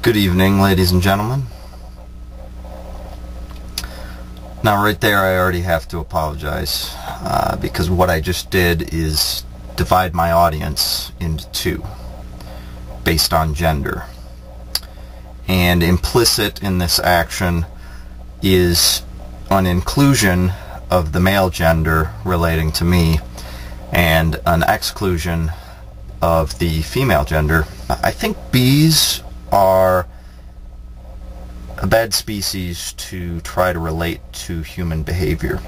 Good evening, ladies and gentlemen. Now right there I already have to apologize because what I just did is divide my audience into two based on gender. And implicit in this action is an inclusion of the male gender relating to me and an exclusion of the female gender. I think bees are a bad species to try to relate to human behavior.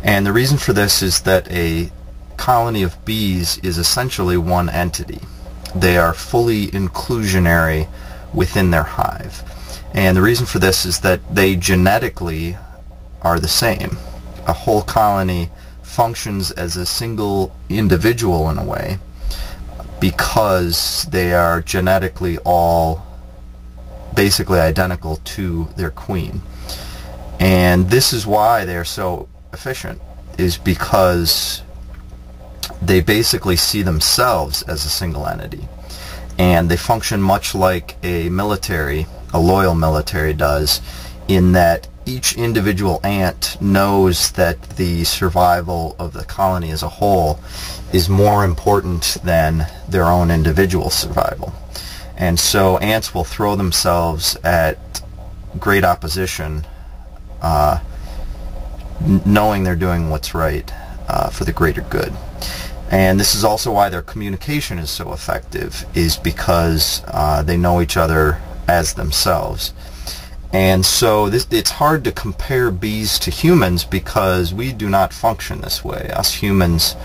And the reason for this is that a colony of bees is essentially one entity. They are fully inclusionary within their hive. And the reason for this is that they genetically are the same. A whole colony functions as a single individual in a way because they are genetically all basically identical to their queen. And this is why they're so efficient, is because they basically see themselves as a single entity. And they function much like a military, a loyal military does, in that each individual ant knows that the survival of the colony as a whole is more important than their own individual survival. And so ants will throw themselves at great opposition, knowing they're doing what's right for the greater good. And this is also why their communication is so effective, is because they know each other as themselves. And so it's hard to compare bees to humans because we do not function this way. Us humans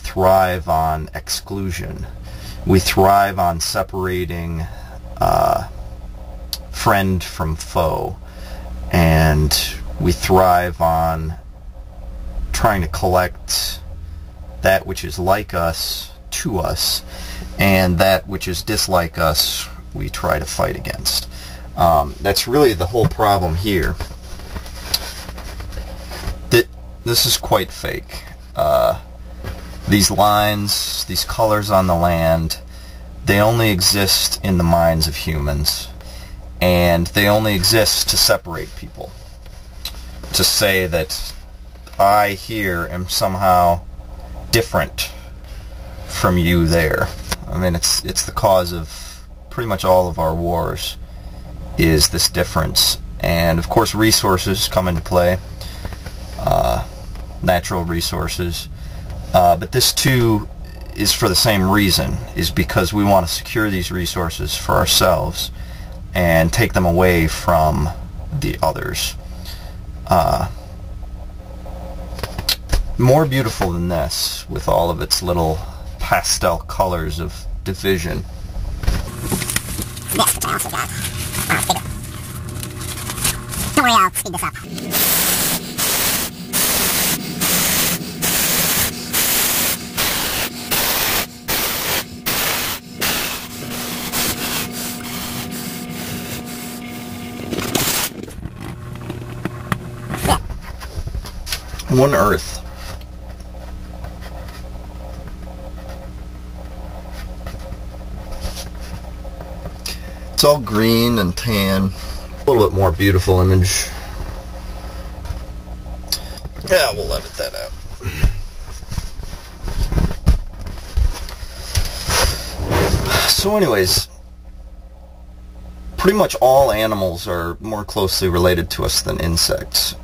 thrive on exclusion. We thrive on separating friend from foe, and we thrive on trying to collect that which is like us to us, and that which is dislike us we try to fight against. That's really the whole problem here. This is quite fake. These lines, these colors on the land, they only exist in the minds of humans, and they only exist to separate people. To say that I here am somehow different from you there. I mean, it's the cause of pretty much all of our wars, is this difference. And of course resources come into play, natural resources. But this too is for the same reason, is because we want to secure these resources for ourselves and take them away from the others. More beautiful than this, with all of its little pastel colors of division. This, which I also got. Bigger. Don't worry, I'll speed this up. One Earth. It's all green and tan. A little bit more beautiful image. Yeah, we'll edit that out. So anyways, pretty much all animals are more closely related to us than insects.